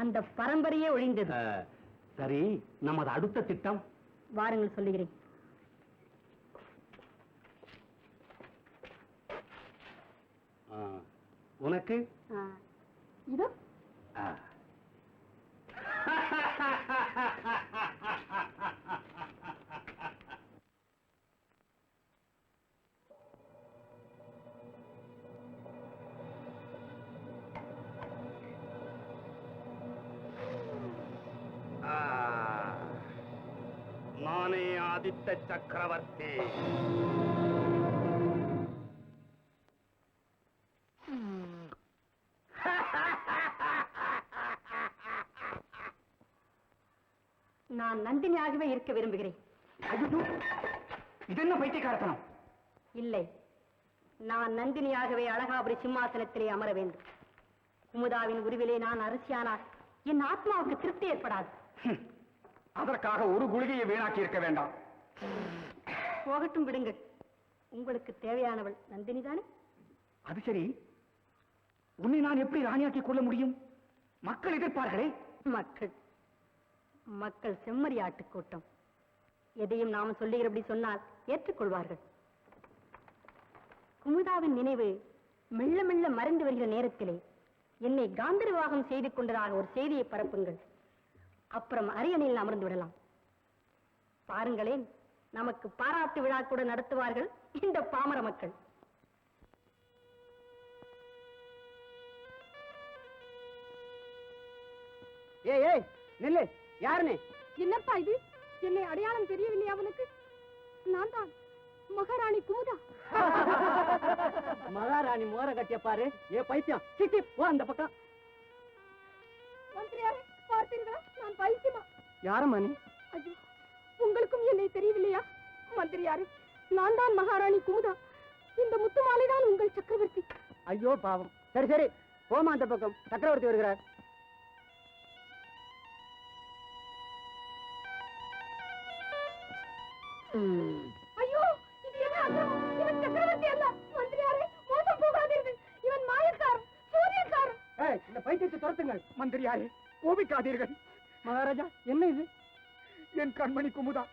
அந்த பரம்பரையே ஒழிந்தது. சரி, நமது அடுத்த திட்டம் வாருங்கள் சொல்லுகிறேன். உனக்கு இதோ நானே ஆதித்த சக்கரவர்த்தி. நான் நந்தினியாகவே இருக்க விரும்புகிறேன். இது என்ன பைத்தியக்காரத்தனம்? இல்லை, நான் நந்தினியாகவே அழகாபுரி சிம்மாசனத்திலே அமர வேண்டும். குமுதாவின் உருவிலே நான் அரசியானால் என் ஆத்மாவுக்கு திருப்தி ஏற்படாது. அதற்காக ஒரு குளிகையை வீணாக்கி இருக்க வேண்டாம். போகட்டும், விடுங்கள். உங்களுக்கு தேவையானவள் நந்தினி தானே? அது சரி, உன்னை நான் எப்படி ராணியாக்கிக் கொள்ள முடியும்? மக்கள் எதிர்ப்பார்களே. மக்கள் செம்மறியாட்டு கூட்டம். எதையும் நாம் சொல்லுகிறபடி சொன்னால் ஏற்றுக்கொள்வார்கள். குமுதாவின் நினைவு மெல்ல மெல்ல மறைந்து வருகிற நேரத்திலே என்னை காந்த விவாகம் செய்து கொண்டதாக ஒரு செய்தியை பரப்புங்கள். அப்புறம் அரியணையில் அமர்ந்து விடலாம். பாருங்களேன், நமக்கு பாராட்டு விழா கூட நடத்துவார்கள் இந்த பாமர மக்கள். ஏய் நில்லு. யாருன்னு? என்னப்பா இது? என்னை அடையாளம் தெரியவில்லையா அவனுக்கு? நான் தான் மகாராணி குமுதா. மகாராணி மோர கட்டிய பாரு. ஏ பைத்தியம், சிட்டி போ அந்த பக்கம். மந்திரியாரே, பார்த்தீர்களா? நான் பைத்தியமா? யாரம்மா நீ? ஐயோ, உங்களுக்கும் என்னை தெரியவில்லையா? மந்திரியாரே, நான் தான் மகாராணி குமுதா. இந்த முத்துமாலை தான் உங்கள் சக்கரவர்த்தி. ஐயோ பாவம். சரி சரி, போமா அந்த பக்கம். சக்கரவர்த்தி வருகிறார். ஐயோ, இது என்ன அக்கிரமம்? இவன் சக்கரவர்த்தி அல்ல. மந்திரியாரே, மோசம் போகாதீர்கள். இவன் மாயக்காரன், சூரியக்காரன். இந்த பைத்தியத்தை துரத்துங்கள். மந்திரியாரே, கோபிக்காதீர்கள். மகாராஜா, என்ன இது? என் கண்மணி குமுதா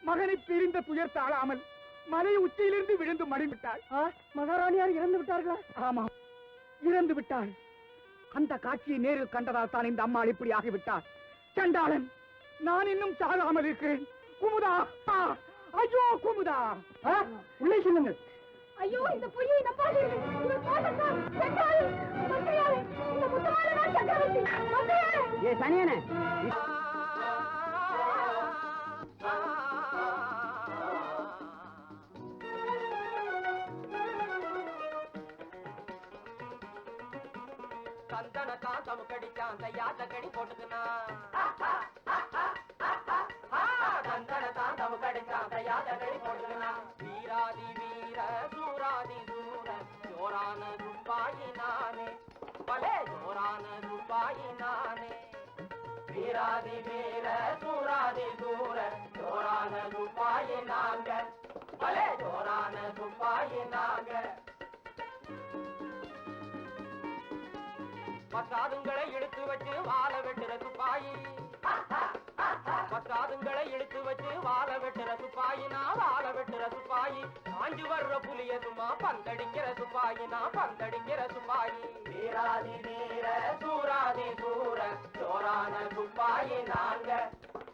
மகனை பிரிந்த துயர் தாழாமல் மலை உச்சியிலிருந்து விழுந்து மடிவிட்டாள். மகாராணியார் இறந்து விட்டார்களா? ஆமா, இறந்து விட்டாள். அந்த காட்சியை நேரில் கண்டதால் தான் இந்த அம்மாள் இப்படி ஆகிவிட்டாள். சண்டாளன், நான் இன்னும் சாகாமல் இருக்கிறேன். குமுதா, ஐயோ குமுதா, உள்ளே சொல்லுங்கள். ஐயோ, இந்த பொய்யை நம்பாதீர்கள். இவன் மோசக்காரன், சென்றாள். மந்திரியாரே, இந்த முத்துமாலை தான் சக்கரவர்த்தி. மந்திரியாரே. ஏ சனியனே, சந்தன காந்தம் கடிச்சான் தையாத்த கடி போட்டுக்குனா. சந்தன காந்தம் கடிச்சான் தையாத்த கடி போட்டுக்குனா. வீராதி வீர சூராதி சூர ஜோரான துப்பாயி நானே. பலே ஜோரான துப்பாயி நானே. வீராதி வீர சூராதி சூர ஜோரான துப்பாயி நாங்க. பலே ஜோரான துப்பாயி நாங்க. பத்தாதுங்களை இழுத்து வச்சு வாழ வெட்டுற துப்பாயி. பத்தாதுங்களை இழுத்து வச்சு வாழ வெட்டுற துப்பாயி. நான் வாழ வெட்டுற துப்பாயி. காஞ்சி வர்ற புலிய சும்மா பந்தடிக்கிற துப்பாயி. நான் பந்தடிக்கிற துப்பாயி. வீராதி வீர சூராதி சூர ஜோரான துப்பாயி நாங்க.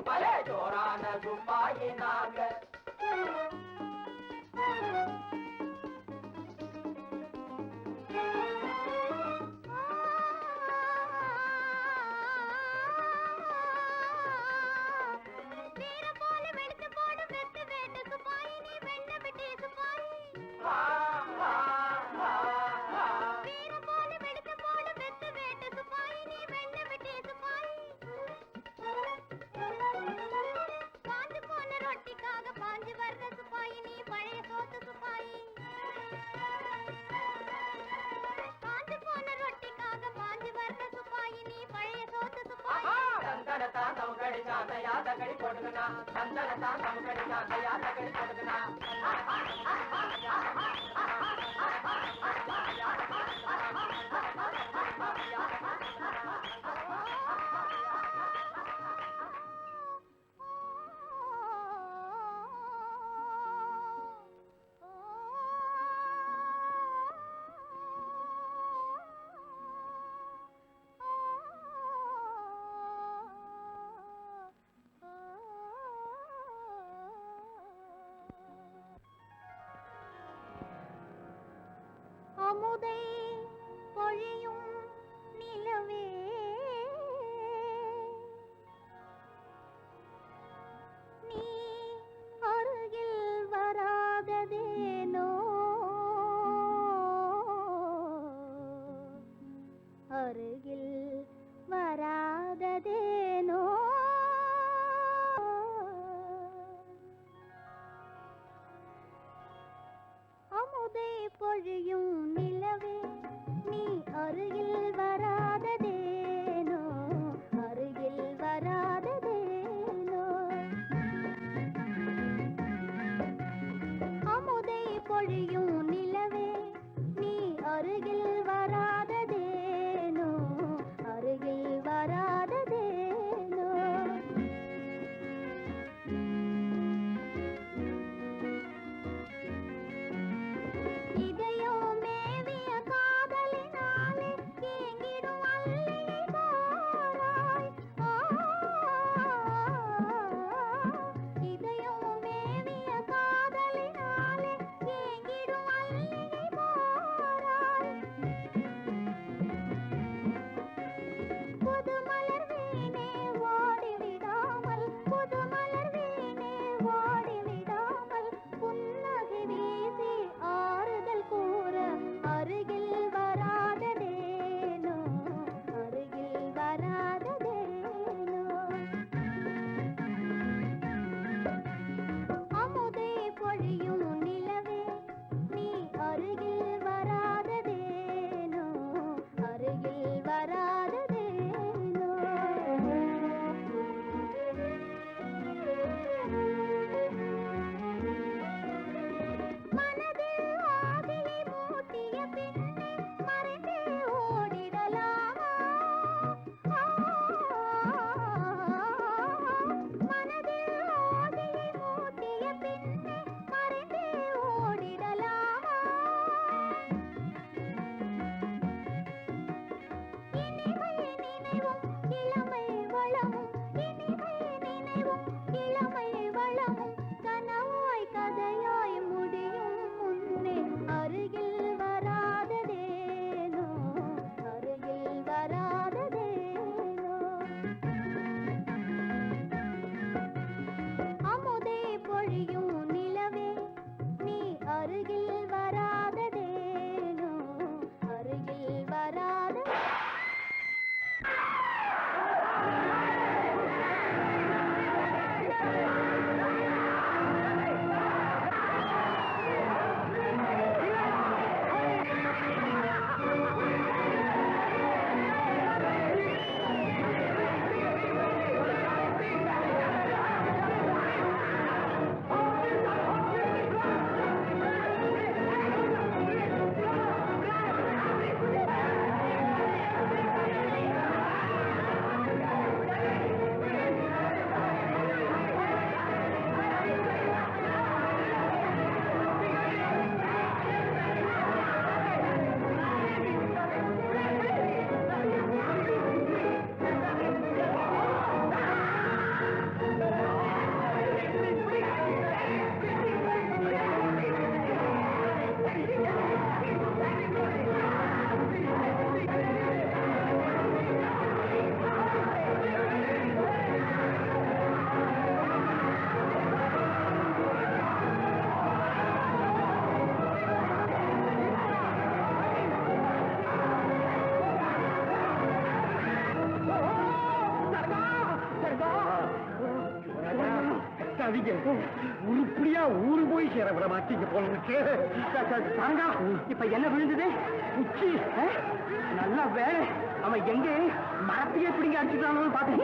பலே ஜோரான துப்பாயி நாங்க. யாத கடி போட்டுக்கனா. சந்தன தான் நமக்கடி சாந்த யாத கடி போட்டுக்கனா. அமுதை பொழியும் நிலவே நீ அருகில் வராததேனோ அருகில் வராததேனோ அமுதை பொழியும் நிலவே நீ அருகில் வராததேனோ அருகில் வராததேனோ அமுதை பொழியும் நிலவே நீ அருகில் வராததேனோ அருகில் வராததேனோ இதயம் மேவிய காதலினாலே ஏங்கிடும் அல்லியை பாராய் இதயம் மேவிய காதலினாலே ஏங்கிடும் அல்லியை பாராய் புதுமலர் வீணே ஓடிவிடாமல் புதுமலர் வீணே ஓடிவிடாமல் புன்னகை வீசி ஆறுதல் கூற அருகில் வராததேனோ அருகில் வராததேனோ அமுதை பொழியும் நிலவே நீ அருகில் வராததேனோ அருகில் வராததேனோ மனதில் ஆசையை மூட்டிய பின்னே மறைந்தே ஓடிடலாமா மனதில் ஆசையை மூட்டிய பின்னே மறைந்தே ஓடிடலாமா இனிமை நினைவும் இளமை வளமும் இனிமை நினைவும் இளமை வளமும் கனவாய் கதையாய் முடியும் முன்னே அருகில் வராததேனோ அருகில் வராததேனோ அமுதை பொழியும் நிலவே நீ அருகில் வராததேனோ அருகில் வராத உருப்படியா ஊரு போய் சேர விட மாட்டீங்க போல இருக்கு இப்ப என்ன விழுந்தது உச்சி நல்ல வேலை அவன் எங்க மரத்தையே பிடிங்க அடிச்சுட்டானு பாத்து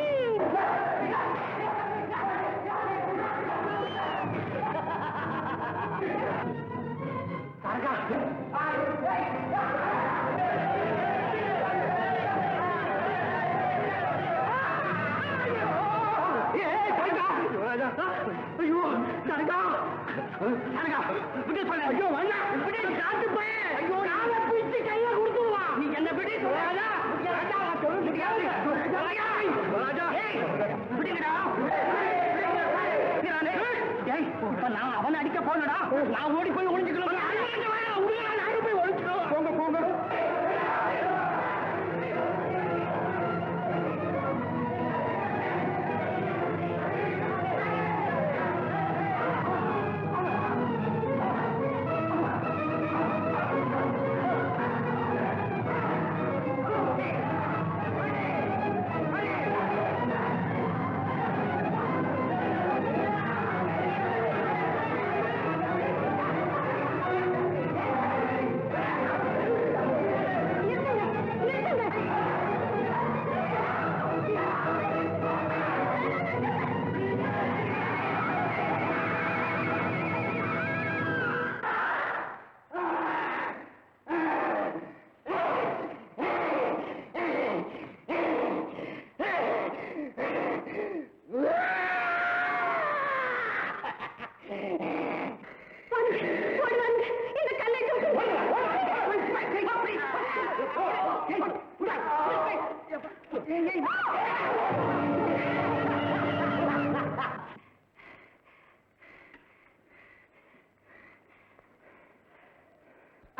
ஐயோ சரகா சரகா விட்டு சொல்ல ஐயோ வண்ணா விட்டு காத்து போய் ஐயோ நாம பிடிச்சு கையில கொடுத்துவா நீ என்ன விட்டு சொல்லாதா ராஜா சொல்லு ராஜா ராஜா ஏய் விடுங்கடா ஏய் இப்ப நான் அவனை அடிக்க போனடா நான் ஓடி போய் ஒளிஞ்சுக்கணும் போங்க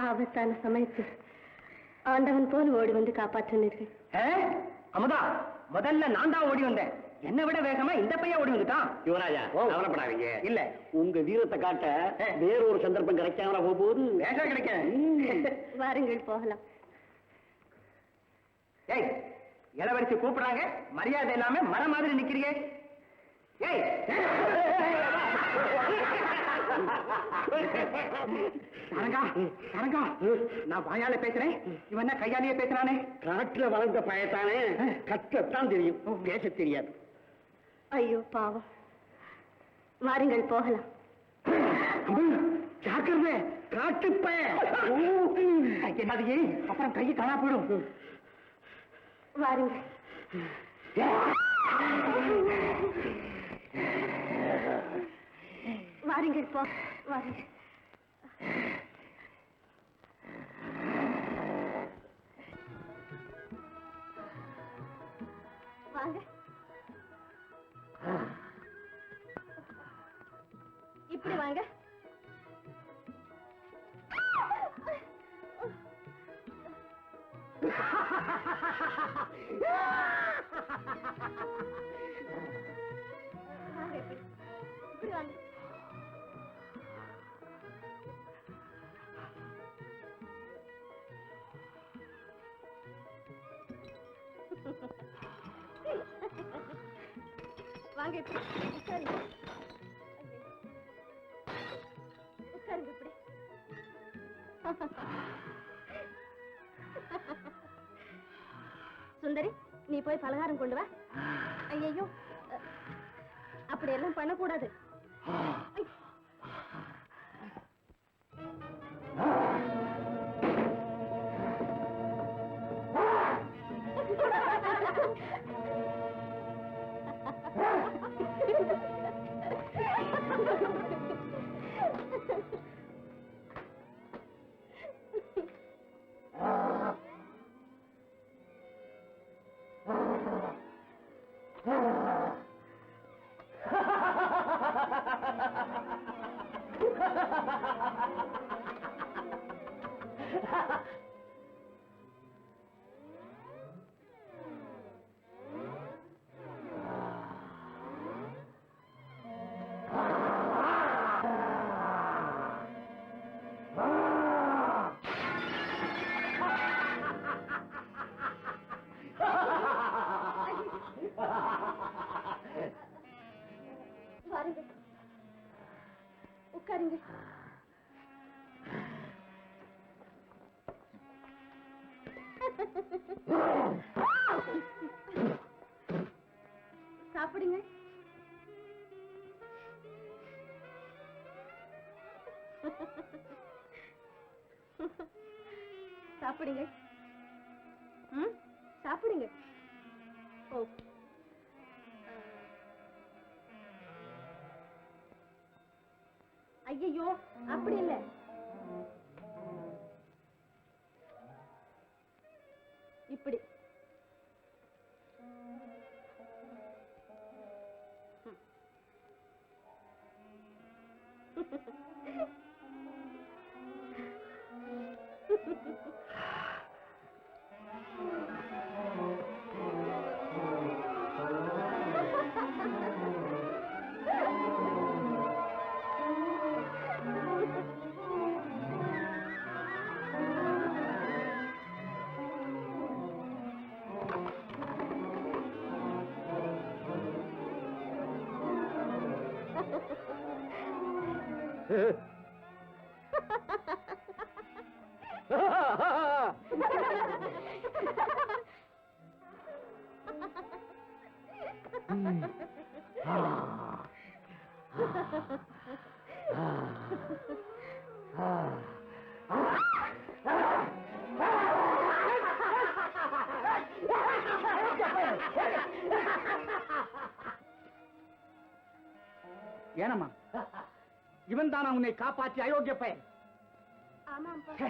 ஆபத்தான சமயத்தில் ஆண்டவன் போல் ஓடி வந்து காப்பாற்றினீர்கள். அமுதா, முதல்ல நான் தான் ஓடி வந்தேன். என்னை விட வேகமா இந்த பையன் ஓடி வந்துட்டான். யுவராஜா, கவலைப்படாதீங்க. இல்ல, உங்க வீரத்தை காட்ட வேறொரு சந்தர்ப்பம் கிடைக்காமல போகும்போது வேஷம் கிடைக்க. வாருங்கள் போகலாம். ஏய், இளவரசி கூப்பிடுறாங்க, மரியாதை இல்லாம மர மாதிரி நிக்கிறீங்க. ஏய், தரங்கா தரங்கா, நான் வாயால பேசுறேன், இவன் என்ன கையாலேயே பேசுறானே. காட்டுல வளர்ந்த பயத்தானே, கற்றத்தான் தெரியும், பேச தெரியாது. ஐயோ பாவம், வாருங்கள் போகலாம். ஜாக்கிரதை, காட்டுப்பய. என்னது, அப்புறம் கையை காணா போயிடும். வாருங்கள். வாருங்கள் போ, வாருங்கள். வாங்க. இப்படி வாங்க. வாங்க, இப்படி வாங்க. வாங்க, இப்படி உட்காருங்க. உட்காருங்க இப்படி. சுந்தரி, நீ போய் பலகாரம் கொண்டு வா. ஐயோ, அப்படி எல்லாம் பண்ணக்கூடாது. வாருங்க, உட்காருங்க. சாப்பிடுங்க. சாப்பிடுங்க. சாப்பிடுங்க. ஓ, ஐயோ, அப்படி இல்லை. இப்படி. ஏனம்மா இவன் தானா உன்னை காப்பாற்றி அயோக்கிய பையன்? ஆமாப்பா. ச்சே.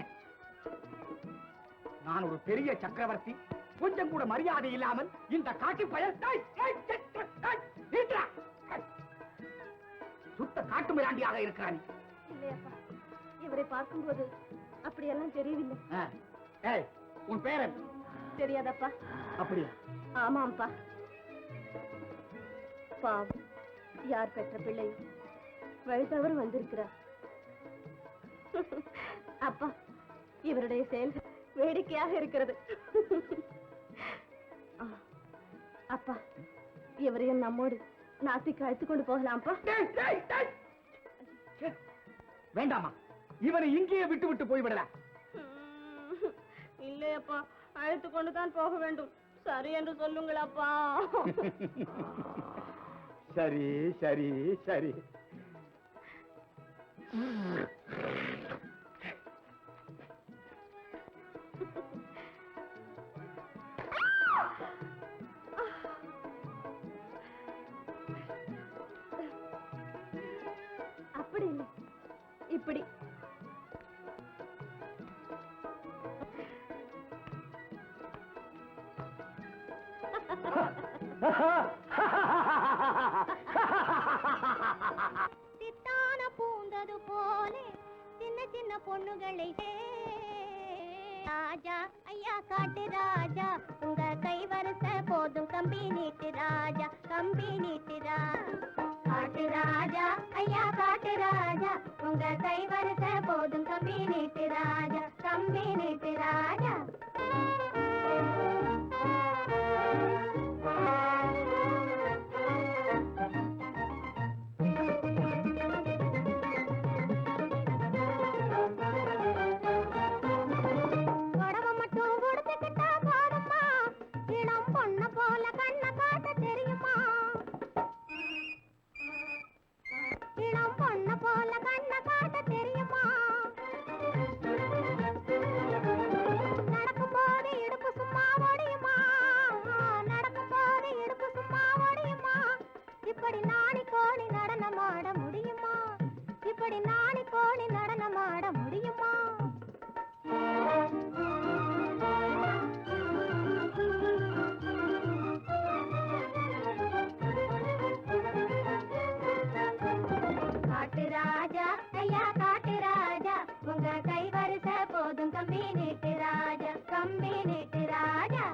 நான் ஒரு பெரிய சக்கரவர்த்தி, கொஞ்சம் கூட மரியாதை இல்லாமல் இந்த காட்டு பயல் சுத்த காட்டு மிராண்டியாக இருக்கிறான். இல்லையப்பா, இவரை பார்க்கும்போது அப்படியெல்லாம் தெரியவில்லை. ஏய், உன் பேரன் தெரியாதப்பா? அப்படியா? ஆமாப்பா. பாவம், யார் பெற்ற பிள்ளை வழி தவறு வந்திருக்கிறார். அப்பா, இவருடைய செயல்கள் வேடிக்கையாக இருக்கிறது. அப்பா, இவரையும் நம்மோடு நாட்டுக்கு அழைத்துக் கொண்டு போகலாம்ப்பா. வேண்டாமா, இவனை இங்கேயே விட்டு விட்டு போய்விடலாம். இல்லையப்பா, அழைத்துக் கொண்டுதான் போக வேண்டும். சரி என்று சொல்லுங்களப்பா. சரி சரி சரி. அப்படி இல்லை, இப்படி. சித்தான பூந்தது போலே சின்ன சின்ன பொண்ணுகளை ராஜா ஐயா காட்டு ராஜா, உங்க கை வரிச போதும் கம்பி நீட்டு ராஜா, கம்பி நீட்டு காட்டு ராஜா ஐயா காட்டு ராஜா, உங்க கை வரிச போதும் கம்பி நீட்டு ராஜா, கம்பி நீட்டு ராஜா. இப்படி நாணி கோணி நடனமாட முடியுமா? இப்படி நாணி கோணி நடனமாட முடியுமா? காட்டு ராஜா ஐயா காட்டு ராஜா, உங்க கை வரிச போதும் கம்பி நீட்டு ராஜா, கம்பி நீட்டு ராஜா.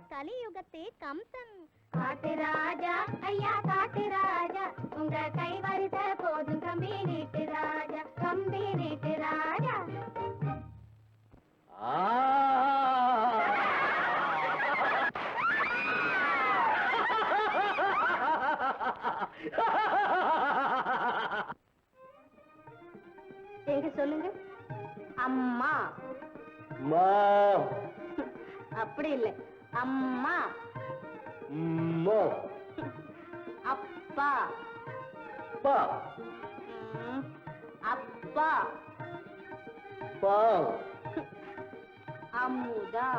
கலியுகத்தே கம்சன். காட்டு ராஜா ஐயா காட்டு ராஜா, உங்க கை வரிச போதும் கம்பி நீட்டு ராஜா, கம்பி நீட்டு ராஜா. மா அப்படி இல்லை, அம்மா. மா அப்பா. பா அப்பா. பா அமுதா.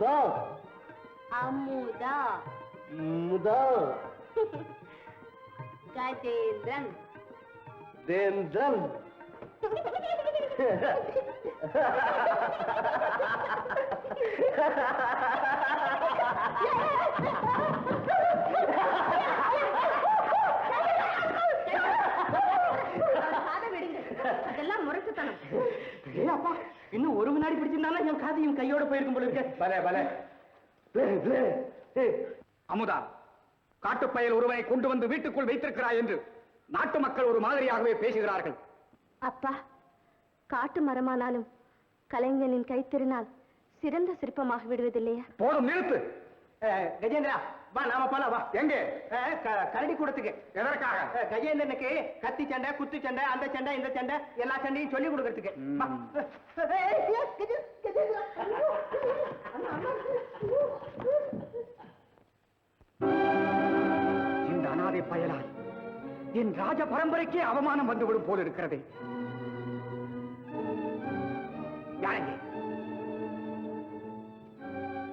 பா அமுதா. முதா கஜேந்திரன். தேந்தன் அதெல்லாம் முரட்டுத்தனம். அப்பா இன்னும் ஒரு வினாடி பிடிச்சிருந்தாலும் என் காதையும் கையோட போயிருக்கும் போல இருக்க. பலே பலே. அமுதா, காட்டுப்பயல் ஒருவனை கொண்டு வந்து வீட்டுக்குள் வைத்திருக்கிறாய் என்று நாட்டு மக்கள் ஒரு மாதிரியாகவே பேசுகிறார்கள். அப்பா, காட்டு மரமானாலும் கலைஞனின் கைத்திருநாள் சிறந்த சிற்பமாக விடுவதில்லையா? போதும், நிறுத்து. கஜேந்திரா வா, நாம போலாம் வா. எங்கே? கரடி கூடத்துக்கு. எதற்காக? கஜேந்திரனுக்கு கத்தி சண்டை, குத்து சண்டை, அந்த சண்டை, இந்த சண்டை, எல்லா சண்டையும் சொல்லி கொடுக்கறதுக்கு. வா. இந்த அனாதை பயலால் என் ராஜ பரம்பரைக்கே அவமானம் வந்துவிடும் போல் இருக்கிறது. யாரங்கே?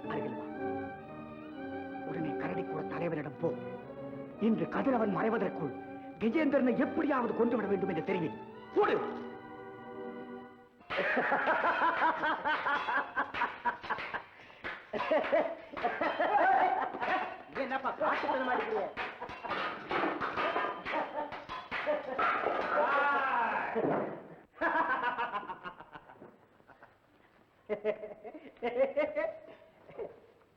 அருகில் வா. உடனே கரடி கூட தலைவரிடம் போ. இன்று கதிரவன் மறைவதற்குள் கஜேந்திரனை எப்படியாவது கொண்டு விட வேண்டும் என்று தெரியும். போடு. என்னப்பா காட்டு மாதிரி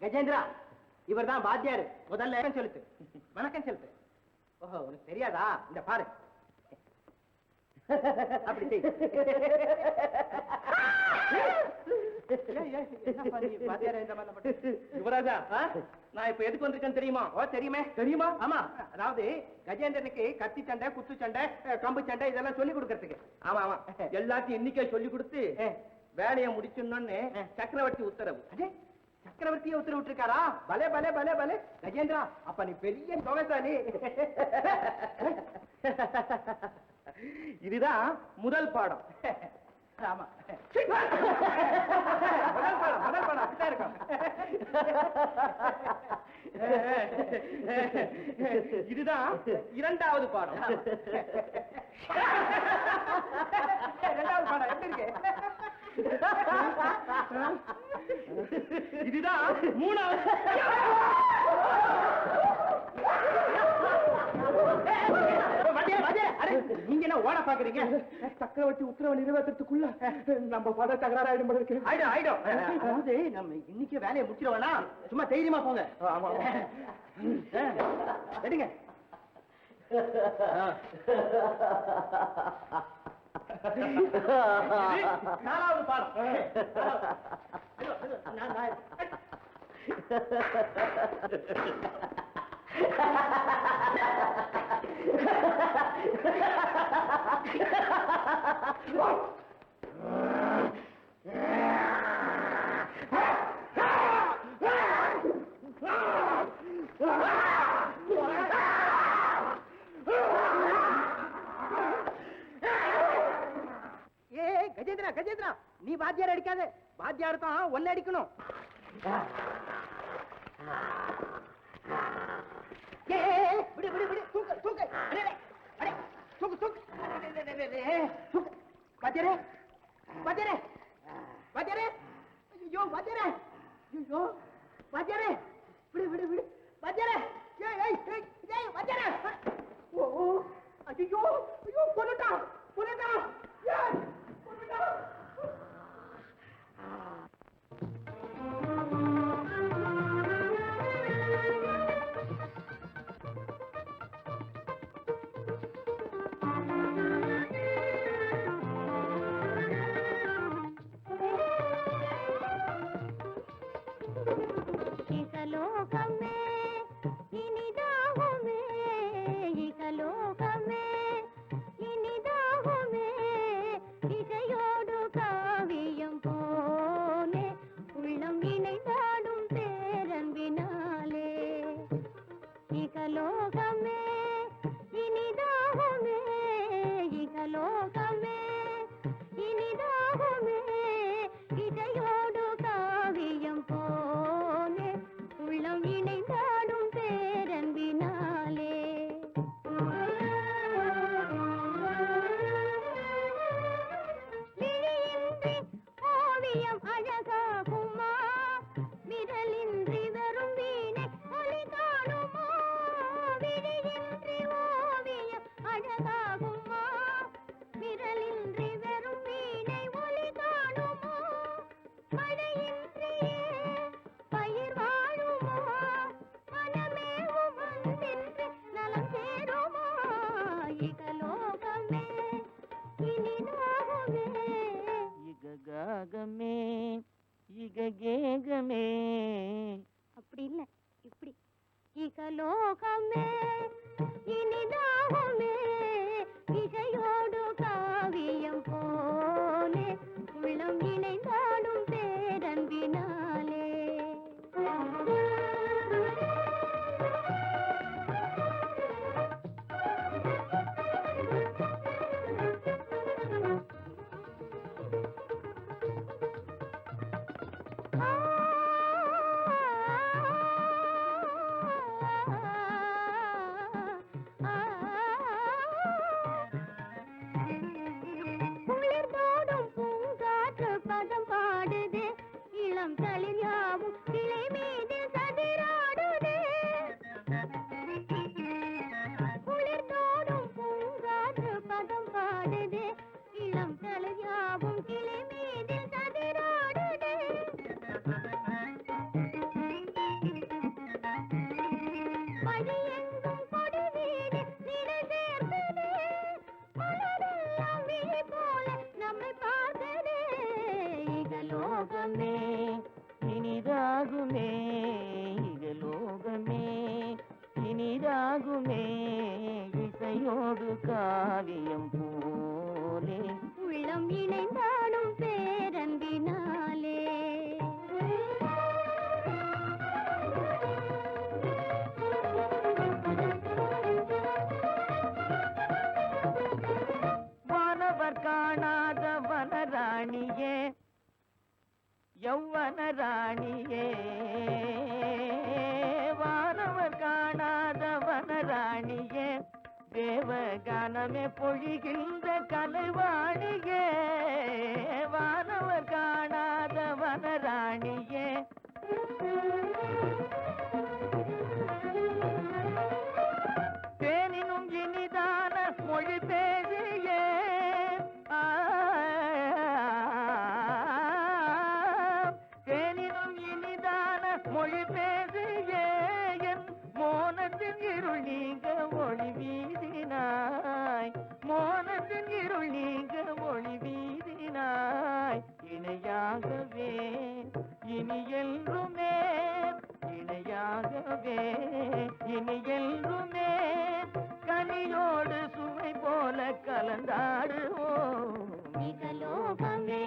கஜேந்திரா, இவர்தான் வாத்தியாரு. முதல்ல செலுத்து. வணக்கம் செலுத்து. ஓஹோ, உனக்கு தெரியாதா? இந்த பாரு. அப்படி செய். யுவராஜா, நான் இப்ப எதுக்கு வந்திருக்கேன் தெரியுமா? ஓ தெரியுமே. தெரியுமா? ஆமா, அதாவது கஜேந்திரனுக்கு கத்தி சண்டை, குத்து சண்டை, கம்பு சண்டை இதெல்லாம் சொல்லி கொடுக்கறதுக்கு. ஆமா ஆமா, எல்லாத்தையும் இன்னைக்கே சொல்லி கொடுத்து வேலையை முடிச்சோன்னு சக்கரவர்த்தி உத்தரவு. சக்கரவர்த்தியை உத்தரவிட்டு இருக்காரா? பலே பலே பலே பலே. கஜேந்திரா, அப்ப நீ பெரிய தொகைசாலி. இதுதான் முதல் பாடம். ஆமா, முதல் பாடம் அப்படிதான் இருக்கும். இதுதான் இரண்டாவது பாடம். இரண்டாவது பாடம் எப்படி இருக்கு? இதுதான் மூணாவது. நீங்க என்ன ஓட பாக்குறீங்க? சக்கரவர்த்தி உத்தரவு நிறைவேற்றத்துக்குள்ள நம்ம பட தகராறாயிடும். ஆயிடும் ஆயிடும். அதாவது நம்ம இன்னைக்கு வேலையை முடிச்சிருவோம்னா சும்மா தைரியமா போங்க. எடுங்க. நாலாவது பாடம். கஜேந்திரா கஜேந்திரா, நீ வாத்தியார் அடிக்காத. வாத்தியார் தான் ஒன்னு அடிக்கணும். விடு விடு விடு. தூக்கு தூக்கு. தூக்கு தூக்கு. வாத்தியாரே வாத்தியாரே வாத்தியாரே. ஐயோ வாத்தியாரே, ஐயோ வாத்தியாரே, விடு விடு விடு. வாத்தியாரே, வாத்தியாரே. ஓ ஐயோ ஐயோ, கொன்னுட்டா கொன்னுட்டா. இகலோகமே இனிதாகுமே, இகலோகமே இனிதாகுமே, இசையோடு ஈகேகமே. அப்படி இல்ல, இப்படி. இகலோகமே இனிதாகுமே இசையோடு காவியம் போலே உள்ளம் இணைந்தாடும் பேரன்பினாலே. இசையோடு காவியம் போலே உள்ளம் இணைந்தாடும் பேரன்பினாலே. வானவர் காணாத வனராணியே, யௌவன ராணியே, வானவர் காணாத வனராணியே, தேவகானமே பொழிகின்ற கலைவாணியே, வானவர் காணாத வனராணியே. தேனினும் இனிதான மொழி பேசியே, தேனினும் இனிதான மொழி பேசியே, என் மோனத்தின் இருள் நீங்க ஒளி வீசினாய், மோனத்தின் இருள் நீங்க ஒளி வீசினாய். இணையாகவே இனி என்றுமே, இணையாகவே இனி என்றுமே, கனியோடு சுவை போல கலந்தாடுவோம். இகலோகமே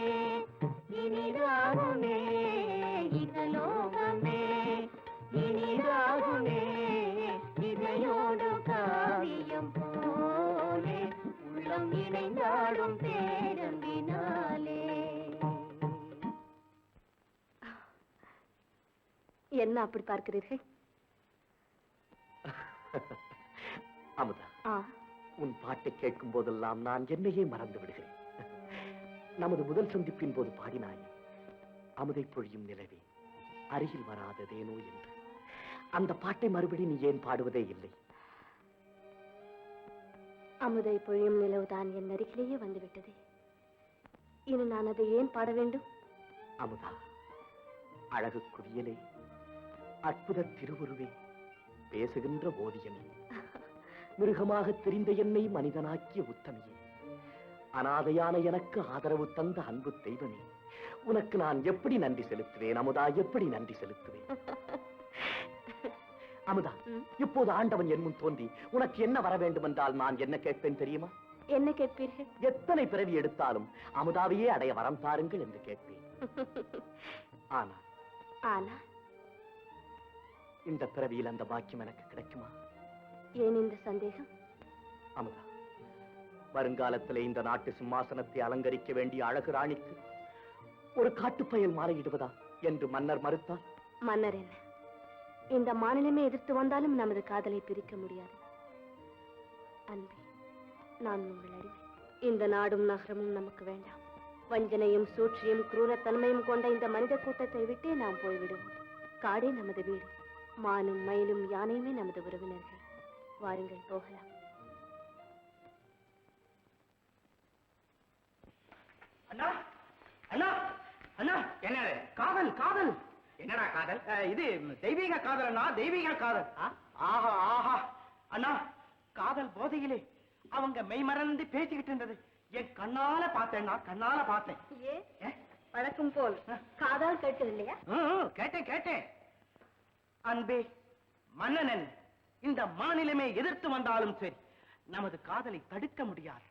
இனிதாகுமே இகலோகமே இனிதாகுமே இதையோடு காவியம் போலே உள்ளம் இணைந்தாடும் பேரன்பினாலே. என்ன அப்படி பார்க்கிறீர்கள்? அமுதா, உன் பாட்டை கேட்கும் போதெல்லாம் நான் என்னையே மறந்து விடுகிறேன். நமது முதல் சந்திப்பின் போது பாடினாயே, அமுதை பொழியும் நிலவே அருகில் வராததேனோ என்று. அந்த பாட்டை மறுபடி நீ ஏன் பாடுவதே இல்லை? அமுதை பொழியும் நிலவுதான் என் அருகிலேயே வந்துவிட்டது. இனி நான் அதை ஏன் பாட வேண்டும்? அமுதா, அழகு குவியலே, அற்புத திருவுருவே, பேசுகின்ற ஓவியமே, மிருகமாக தெரிந்த என்னை மனிதனாக்கிய உத்தமியே, அனாதையான எனக்கு ஆதரவு தந்த அன்பு தெய்வமே, உனக்கு நான் எப்படி நன்றி செலுத்துவேன் அமுதா, எப்படி நன்றி செலுத்துவேன்? அமுதா, இப்போது ஆண்டவன் என் முன் தோன்றி உனக்கு என்ன வர வேண்டும் என்றால் நான் என்ன கேட்பேன் தெரியுமா? என்ன கேட்பீர்கள்? எத்தனை பிறவி எடுத்தாலும் அமுதாவையே அடைய வரம் தாருங்கள் என்று கேட்பேன். ஆனா ஆனா இந்த பிறவியில் அந்த பாக்கியம் எனக்கு கிடைக்குமா? ஏன் இந்த சந்தேகம்? அமுதா, வருங்காலத்திலே இந்த நாட்டு சிம்மாசனத்தை அலங்கரிக்க வேண்டிய அழகு ராணிக்கு ஒரு காட்டுப்பயல் மாலையிடுவதா என்று மன்னர் மறுத்தார். மன்னர் என்ன, இந்த மாநிலமே எதிர்த்து வந்தாலும் நமது காதலை பிரிக்க முடியாது. அன்பே, நான் உங்கள் அடிமை. இந்த நாடும் நகரமும் நமக்கு வேண்டாம். வஞ்சனையும் சூழ்ச்சியும் குரூரத்தன்மையும் கொண்ட இந்த மனித கூட்டத்தை விட்டே நாம் போய்விடுவோம். காடே நமது வீடு, மானும் மயிலும் யானையுமே நமது உறவினர்கள். வாருங்கள், போகலாம். அண்ணா, அண்ணா, அண்ணா, என்ன காதல்? காதல் என்னடா காதல்? இது தெய்வீக காதல் அண்ணா, தெய்வீக காதல். ஆஹா ஆஹா அண்ணா, காதல் போதையிலே அவங்க மெய் மறந்து பேசிக்கிட்டு இருந்தது என் கண்ணால பார்த்தேன்னா, கண்ணால பார்த்தேன். வழக்கம் போல் காதால் கேட்டது இல்லையா? கேட்டேன் கேட்டேன். அன்பே மன்னனன் இந்த மாநிலமே எதிர்த்து வந்தாலும் சரி நமது காதலை தடுக்க முடியாது.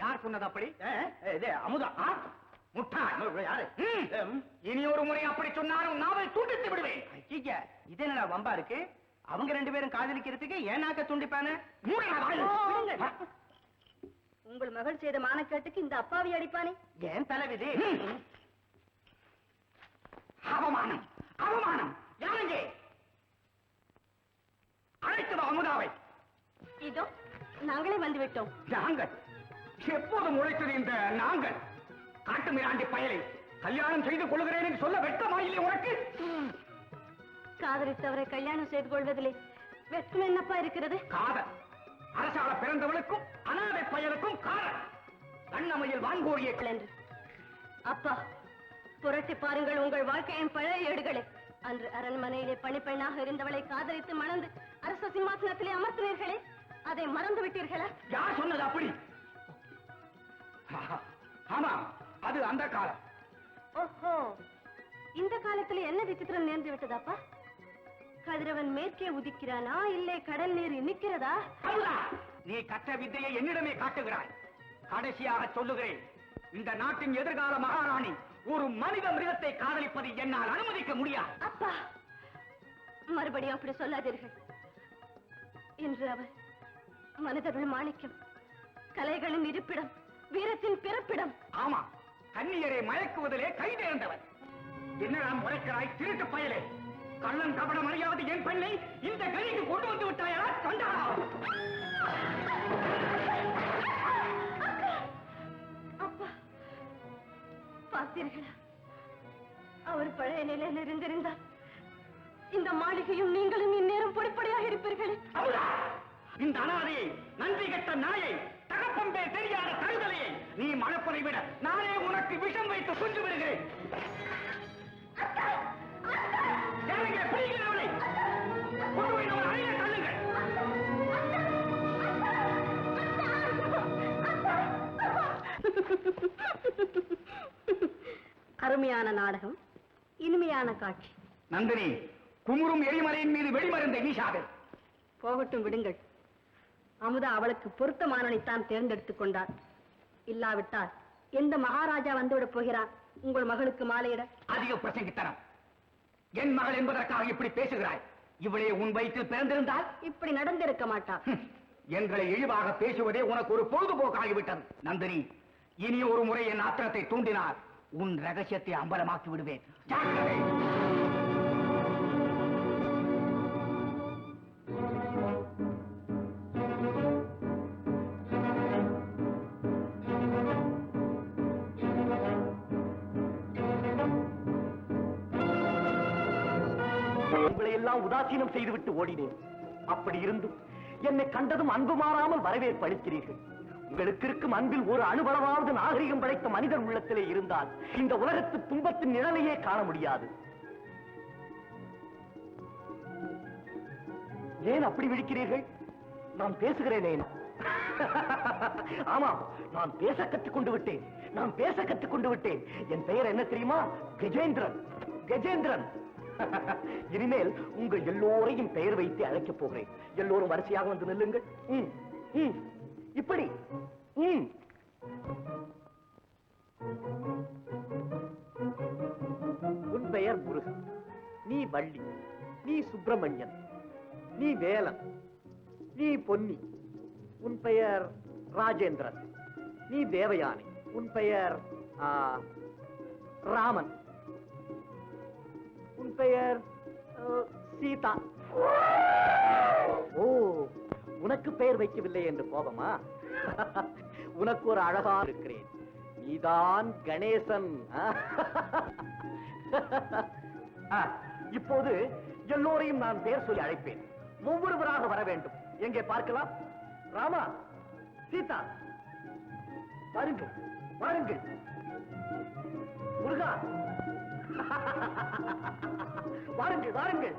யார் சொன்னது அப்படி? அமுதா முட்டா யாரு? இனி ஒரு முறை அப்படி சொன்னாலும் நாவை துண்டித்து விடுவேன். இது என்னடா வம்பா இருக்கு? அவங்க 2 பேரும் காதலிக்கிறதுக்கு ஏன் நாக்க துண்டிப்பானே? உங்கள் மகள் செய்த மானக்கேட்டுக்கு இந்த அப்பாவி அடிப்பானே? ஏன் தலைவிதி? அவமானம் அவமானம். யாருங்கே? அழைத்து வா அமுதாவை. இதோ நாங்களே வந்து விட்டோம். நாங்கள் எப்போது முளைத்தது இந்த நாங்கள்? காட்டு மிராண்டி பயலை கல்யாணம் செய்து கொள்கிறேன் என்று சொல்ல வெட்கமாயில்லை உனக்கு? காதலித்தவரை கல்யாணம் செய்து கொள்வதிலே வெட்கம் என்னப்பா இருக்கிறது? காதல் அரசால பிறந்தவளுக்கும் அனாதை பயலுக்கும் காதல். கண்ணமையில் வான்கோழியை என்று அப்பா புரட்டி பாருங்கள் உங்கள் வாழ்க்கையின் பழைய ஏடுகளை. அன்று அரண்மனையிலே பணிப்பெண்ணாக இருந்தவளை காதலித்து மணந்து அரச சிம்மாசனத்திலே அமர்த்தினீர்களே, அதை மறந்து விட்டீர்களா? யார் சொன்னது அப்படி? ஆமா, அது அந்த காலம். ஓஹோ, இந்த காலத்துல என்ன விசித்திரம் நேர்ந்து விட்டதாப்பா? கதிரவன் மேற்கே உதிக்கிறானா, இல்லை கடல் நீர் இனிக்கிறதா? நீ கற்ற வித்தையை என்னிடமே காட்டுகிறாய். கடைசியாக சொல்லுகிறேன், இந்த நாட்டின் எதிர்கால மகாராணி ஒரு மனித மிருகத்தை காதலிப்பதை என்னால் அனுமதிக்க முடியாது. அப்பா, மறுபடியும் அப்படி சொல்லாதீர்கள். இன்று அவர் மனிதர்கள் மாணிக்கம், கலைகளின் இருப்பிடம், வீரத்தின் பிறப்பிடம். ஆமா, கன்னியரை மயக்குவதிலே கைதேர்ந்தவர். என்னடா முறைக்கிறாய் திருட்டு பயலே? கள்ளன் கபடம் அறியாவது என் பெண்ணை இந்த கலிக்கு கொண்டு வந்து விட்டாயா? கண்டா அப்பா, பார்த்தீர்களா? அவர் பழைய நிலையில் இருந்திருந்தால் இந்த மாளிகையும் நீங்களும் இந்நேரம் பொடிப்படியாக இருப்பீர்கள். இந்த அனாதையை, நன்றி கெட்ட நாயை, தகப்பம்பே தெரியாத தருதலையை நீ மணப்பதை விட நானே உனக்கு விஷம் வைத்து கொண்டு விடுகிறேன். பிடிக்கிறவனை கொண்டு போய் நம்ம அறையில தள்ளுங்கள். அருமையான நாடகம், இனிமையான காட்சி. நந்தினி, குமுறும் எரிமலையின் மீது வெடிமருந்தை வீசாது. போகட்டும், விடுங்கள். அமுதா அவளுக்கு பொருத்தமானவனைத்தான் தேர்ந்தெடுத்துக் கொண்டார். இல்லாவிட்டால் எந்த மகாராஜா வந்துவிடப் போகிறான் உங்கள் மகளுக்கு மாலையிட? அதிக பிரசங்கித்தனம். என் மகள் என்பதற்காக இப்படி பேசுகிறாய். இவளே உன் வயிற்றில் பிறந்திருந்தால் இப்படி நடந்திருக்க மாட்டார். எங்களை இழிவாக பேசுவதே உனக்கு ஒரு பொழுதுபோக்காகிவிட்டது. நந்தினி, இனி ஒரு முறை என் ஆத்திரத்தை தூண்டினால் உன் ரகசியத்தை அம்பலமாக்கி விடுவேன். ஜாக்கிரதை. உங்களை எல்லாம் உதாசீனம் செய்துவிட்டு ஓடினேன். அப்படி இருந்தும் என்னை கண்டதும் அன்பு மாறாமல் வரவேற்பு அளிக்கிறீர்கள். உங்களுக்கு இருக்கும் அன்பில் ஒரு அணுவளவாவது நாகரிகம் படைத்த மனிதர் உள்ளத்திலே இருந்தால் இந்த உலகத்து துன்பத்தின் நிழலையே காண முடியாது. ஏன் அப்படி விழிக்கிறீர்கள்? நான் பேசுகிறேனே. ஆமாம், நான் பேச கற்றுக்கொண்டு விட்டேன். நான் பேச கற்றுக்கொண்டு விட்டேன். என் பெயர் என்ன தெரியுமா? கஜேந்திரன். கஜேந்திரன். இனிமேல் உங்கள் எல்லோரையும் பெயர் வைத்து அழைக்கப் போகிறேன். எல்லோரும் வரிசையாக வந்து நில்லுங்கள். இப்படி. உன் பெயர் முருகன், நீ வள்ளி, நீ சுப்பிரமணியன், நீ வேலன், நீ பொன்னி. உன் பெயர் ராஜேந்திரன், நீ தேவயானி. உன் பெயர் ராமன். உன் பெயர் சீதா. ஓ, உனக்கு பெயர் வைக்கவில்லை என்று கோபமா? உனக்கு ஒரு அழகா இருக்கிறேன். நீதான் கணேசன். இப்போது எல்லோரையும் நான் பெயர் சொல்லி அழைப்பேன். ஒவ்வொருவராக வர வேண்டும். எங்கே பார்க்கலாம்? ராமா, சீதா, வாருங்கள் வாருங்கள். முருகா, வாருங்கள் வாருங்கள்.